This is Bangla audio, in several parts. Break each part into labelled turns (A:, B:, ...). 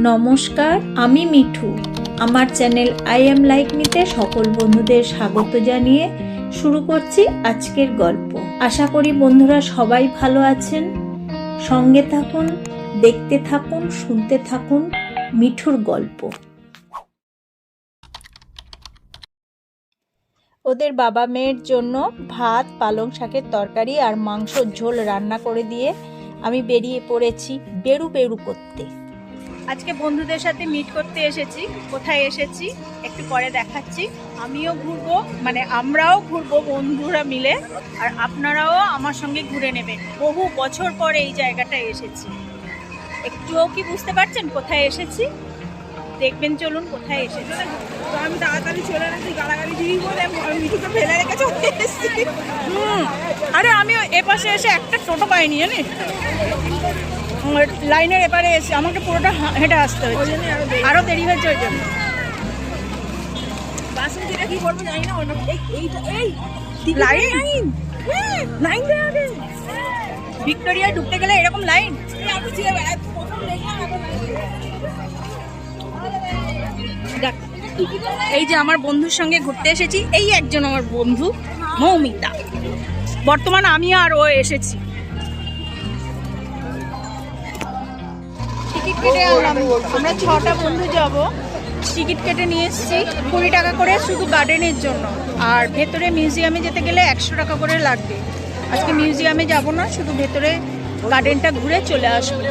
A: নমস্কার, আমি মিঠু। আমার চ্যানেল আই এম লাইক মিতে সকল বন্ধুদের স্বাগত জানিয়ে শুরু করছি আজকের গল্প। আশা করি বন্ধুরা সবাই ভালো আছেন। সঙ্গে থাকুন, দেখতে থাকুন, শুনতে থাকুন মিঠুর গল্প। ওদের বাবা মেয়ের জন্য ভাত, পালং শাকের তরকারি আর মাংসর ঝোল রান্না করে দিয়ে আমি বেরিয়ে পড়েছি বেরু বেরু করতে। আজকে বন্ধুদের সাথে মিট করতে এসেছি। কোথায় এসেছি একটু পরে দেখাচ্ছি। আমিও ঘুরবো, মানে আমরাও ঘুরবো বন্ধুরা মিলে, আর আপনারাও আমার সঙ্গে ঘুরে নেবেন। বহু বছর পরে এই জায়গাটায় এসেছি। একটুও কি বুঝতে পারছেন কোথায় এসেছি? দেখবেন, চলুন কোথায় এসেছি।
B: তো আমি তাড়াতাড়ি চলে আসি, গালাগালি দিই বলে মিঠুকে ফেলে রেখে চলে এসেছি।
A: আরে আমি এপাশে এসে একটা টোটো পাইনি, জানিস, লাইনের এপারে এসে আমাকে পুরোটা হেঁটে আসতে হয়েছে, আরো দেরি হয়েছে ওই জন্য।
B: বাসন্তীটা কি করবো জানি না,
A: লাইন ভিক্টোরিয়া ঢুকতে গেলে এরকম লাইন। এই যে আমার বন্ধুর সঙ্গে ঘুরতে এসেছি, এই একজন আমার বন্ধু মৌমিতা। বর্তমান আমি আর ও এসেছি। টিকিট কেটে আনলাম, আমরা 6টা বন্ধু যাব। টিকিট কেটে নিয়ে এসেছি 20 টাকা করে শুধু গার্ডেনের জন্য, আর ভেতরে মিউজিয়ামে যেতে গেলে 100 টাকা করে লাগবে। আজকে মিউজিয়ামে যাব না, শুধু ভেতরে গার্ডেনটা ঘুরে চলে আসবো।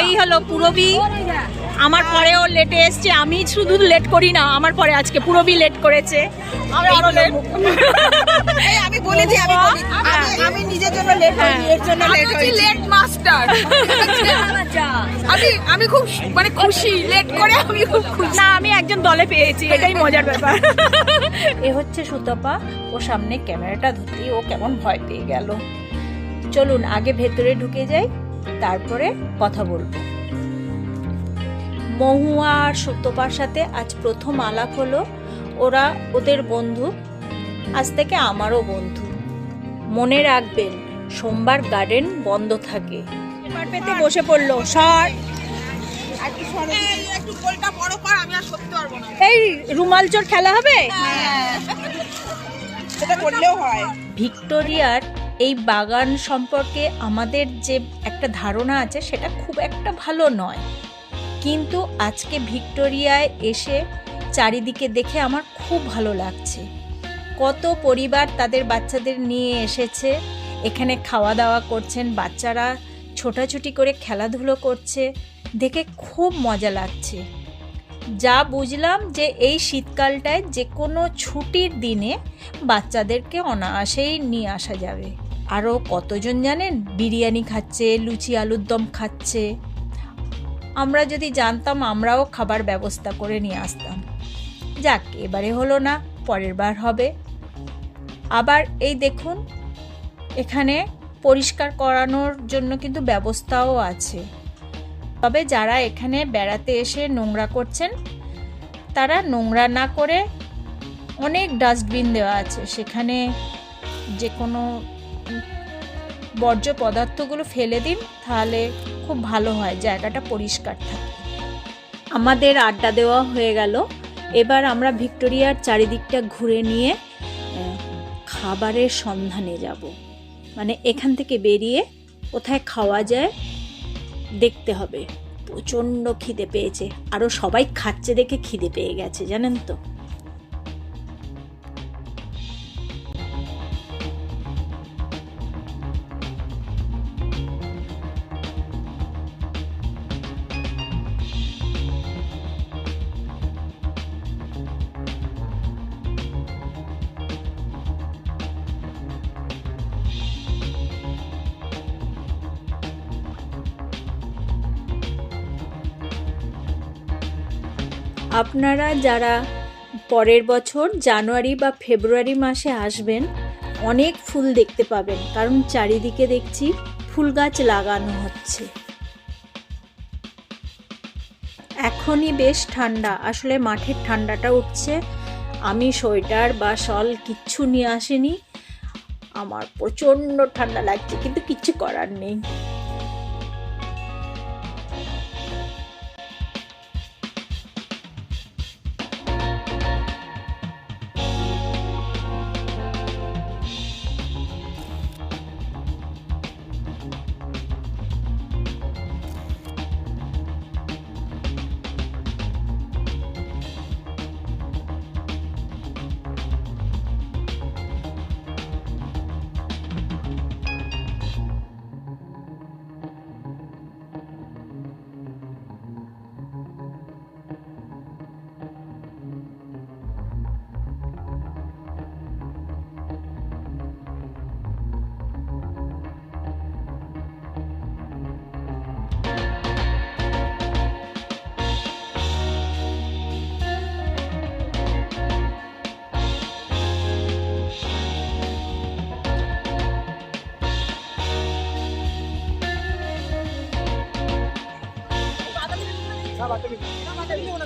A: এই হলো পুরবী, আমার পরেও লেটে এসছে। আমি শুধু লেট করি না, আমার পরে আজকে পুরবী লেট করেছে।
B: আমি বলেছি আমি নিজের জন্য লেট হই, এর জন্য লেট হই, লেট মাস্টার। আমি খুব মানে খুশি, লেট করে আমি খুব খুশি।
A: না, আমি একজন দলে পেয়েছি, এটাই মজার ব্যাপার। এ হচ্ছে সুতপা, ও সামনে ক্যামেরাটা ধরতেই ও কেমন ভয় পেয়ে গেল। চলুন আগে ভেতরে ঢুকে যাই, তারপরে কথা বলবো। মহুয়া আর সুতপার সাথে আজ প্রথম আলাপ হলো। ওরা ওদের বন্ধু, আজ থেকে আমারও বন্ধু। মনে রাখবেন, সোমবার গার্ডেন বন্ধ থাকে। এবার পেতে বসে পড়লো। এই রুমাল চোর খেলা হবে,
B: সেটা করলেও হয়।
A: ভিক্টোরিয়ার এই বাগান সম্পর্কে আমাদের যে একটা ধারণা আছে সেটা খুব একটা ভালো নয়, কিন্তু আজকে ভিক্টোরিয়ায় এসে চারিদিকে দেখে আমার খুব ভালো লাগছে। কত পরিবার তাদের বাচ্চাদের নিয়ে এসেছে, এখানে খাওয়া দাওয়া করছেন, বাচ্চারা ছোটাছুটি করে খেলাধুলো করছে, দেখে খুব মজা লাগছে। যা বুঝলাম যে এই শীতকালটায় যে কোনো ছুটির দিনে বাচ্চাদেরকে অনায়াসেই নিয়ে আসা যাবে। আরও কতজন জানেন বিরিয়ানি খাচ্ছে, লুচি আলুর দম খাচ্ছে। আমরা যদি জানতাম আমরাও খাবার ব্যবস্থা করে নিয়ে আসতাম। যাক, এবারে হলো না, পরের বার হবে। আবার এই দেখুন, এখানে পরিষ্কার করানোর জন্য কিন্তু ব্যবস্থাও আছে। তবে যারা এখানে বেড়াতে এসে নোংরা করছেন, তারা নোংরা না করে অনেক ডাস্টবিন দেওয়া আছে, সেখানে যে কোনো বর্জ্য পদার্থগুলো ফেলে দিন, তাহলে খুব ভালো হয়, জায়গাটা পরিষ্কার থাকে। আমাদের আড্ডা দেওয়া হয়ে গেল, এবার আমরা ভিক্টোরিয়ার চারিদিকটা ঘুরে নিয়ে খাবারের সন্ধানে যাব। মানে এখান থেকে বেরিয়ে কোথায় খাওয়া যায় দেখতে হবে। প্রচণ্ড খিদে পেয়েছে, আরও সবাই খাচ্ছে দেখে খিদে পেয়ে গেছে, জানেন তো। আপনারা যারা পরের বছর জানুয়ারি বা ফেব্রুয়ারি মাসে আসবেন, অনেক ফুল দেখতে পাবেন, কারণ চারিদিকে দেখছি ফুল গাছ লাগানো হচ্ছে। এখনই বেশ ঠান্ডা, আসলে মাঠের ঠান্ডাটা উঠছে। আমি সোয়েটার বা শল কিচ্ছু নিয়ে আসিনি, আমার প্রচণ্ড ঠান্ডা লাগছে, কিন্তু কিচ্ছু করার নেই।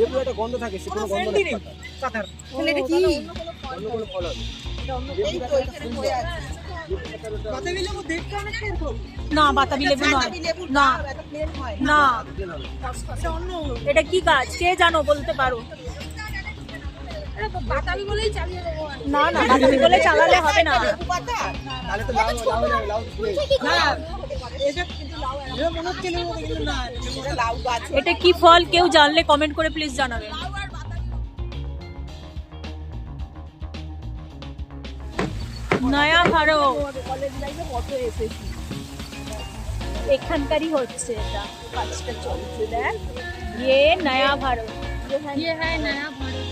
C: লেবু একটা গন্ধ থাকে, সে কোনো গন্ধ নেই।
B: এটা কি
C: অন্য কোনো ফল হবে।
B: এই তো এখানে হয়ে আছে বাতাবি লেবু দেখতে অনেক এরকম
D: না বাতাবি লেবু নয়,
B: বাতাবি লেবু
D: না
B: এটা প্লেন হয়
D: না, এটা কি গাছ কে জানো বলতে পারো?
B: বাতাবি বলেই চালিয়ে দেবো
D: না না, বাতাবি বলে চালালে হবে না।
B: লেবু পাতা
C: তাহলে তো লাউ লাউ
B: না এটা কিন্তু লাউ এটা মনে হচ্ছে লেবু কিন্তু না এটা লাউ গাছ
D: এটা কি ফল কেউ জানলে কমেন্ট করে প্লিজ জানাবেন। নয়া ভারত
B: কলেজ লাইফে কত এসেছি
D: এখানকারই হচ্ছে, এটা কাজটা চলছে দেখ, ইয়ে নয়া ভারত,
B: ये है नया भारत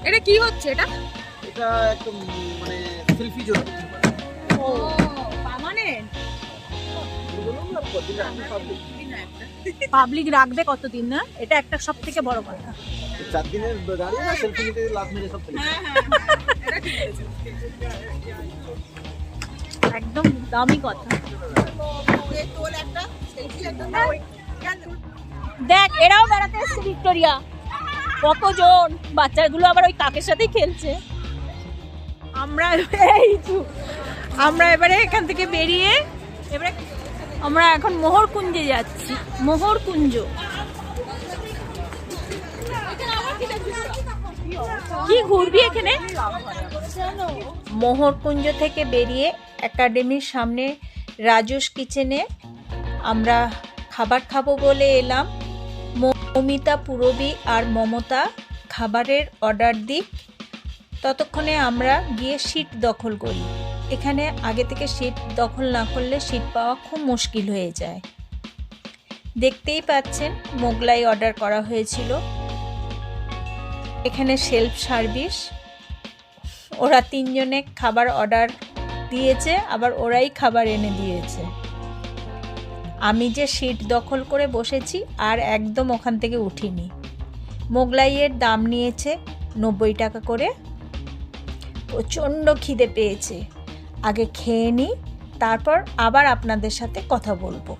B: এটা কি হচ্ছে এটা
C: এটা একদম মানে সেলফি জোন।
B: ও পার্মানেন্ট
D: পাবলিক রাখবে কতদিন না, এটা একটা সব থেকে বড় কথা।
C: 4 দিনের দাঁড়িয়ে না সেলফি নিতে লাভ মেরে সব চলে যায়।
D: একদম দামি কথা।
B: তোর একটা সেলফি একটা
D: দেখ এরাও বেড়াতে এসছে ভিক্টোরিয়া, কতজন বাচ্চাগুলো আবার ওই কাকের সাথেই খেলছে। আমরা এবারে এখান থেকে বেরিয়ে এবারে আমরা এখন মোহরকুঞ্জে যাচ্ছি। মোহরকুঞ্জ কি ঘুরবি এখানে?
A: মোহরকুঞ্জ থেকে বেরিয়ে একাডেমির সামনে রাজুস কিচেনে আমরা খাবার খাবো বলে এলাম। মৌমিতা, পুরবী আর মমতা খাবারের অর্ডার দিক, ততক্ষণে আমরা গিয়ে সিট দখল করি। এখানে আগে থেকে সিট দখল না করলে সিট পাওয়া খুব মুশকিল হয়ে যায়। দেখতেই পাচ্ছেন মোগলাই অর্ডার করা হয়েছিল। এখানে সেলফ সার্ভিস, ওরা 3 জনে খাবার অর্ডার দিয়েছে, আবার ওরাই খাবার এনে দিয়েছে। আমি যে সিট দখল করে বসেছি আর একদম ওখান থেকে উঠিনি। মোগলাইয়ের দাম নিয়েছে 90 টাকা করে। প্রচণ্ড খিদে পেয়েছে, আগে খেয়ে নিই, তারপর আবার আপনাদের সাথে কথা বলবো।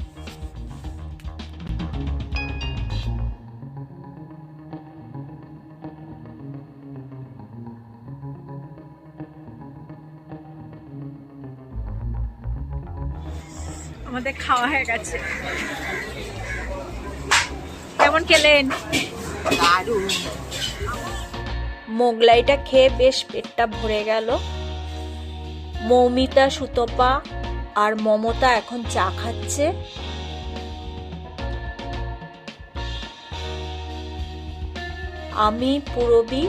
D: আমাদের খাওয়া হয়ে গেছে, কেমন খেলেন?
A: মোগলাইটা খেয়ে বেশ পেটটা ভরে গেল। মৌমিতা, সুতপা আর মমতা এখন চা খাচ্ছে। আমি, পুরবী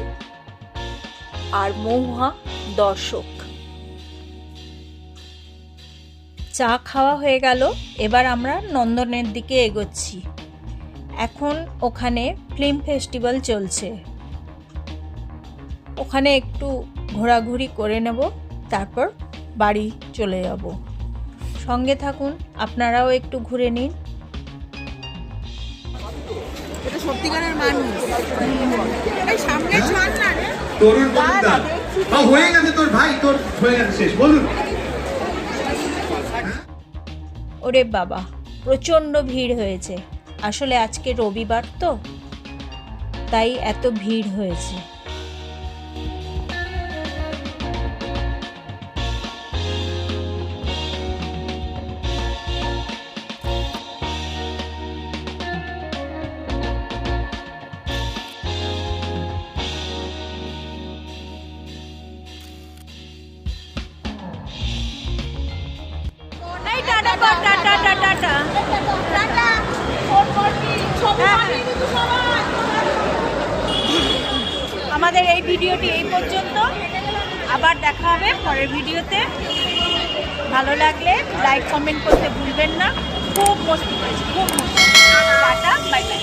A: আর মহুয়া দর্শক। চা খাওয়া হয়ে গেল, এবার আমরা নন্দনের দিকে এগোচ্ছি। এখন ওখানে ফিল্ম ফেস্টিভ্যাল চলছে, ওখানে একটু ঘোরাঘুরি করে নেব, তারপর বাড়ি চলে যাব। সঙ্গে থাকুন, আপনারাও একটু ঘুরে নিন।
B: এটা সত্যিকারের মানুষ এই সামনে ছাড় না রে
E: তরুণ মজুমদার হয়ে গেছে, তোর ভাই তোর হয়ে গেছে শেষ, বলুন।
A: ওরে বাবা, প্রচণ্ড ভিড় হয়েছে। আসলে আজকে রবিবার তো, তাই এত ভিড় হয়েছে।
D: আমাদের এই ভিডিওটি এই পর্যন্ত, আবার দেখা হবে পরের ভিডিওতে। ভালো লাগলে লাইক কমেন্ট করতে ভুলবেন না। খুব মস্তি করেছি, খুব মস্তি। Tata, bye bye.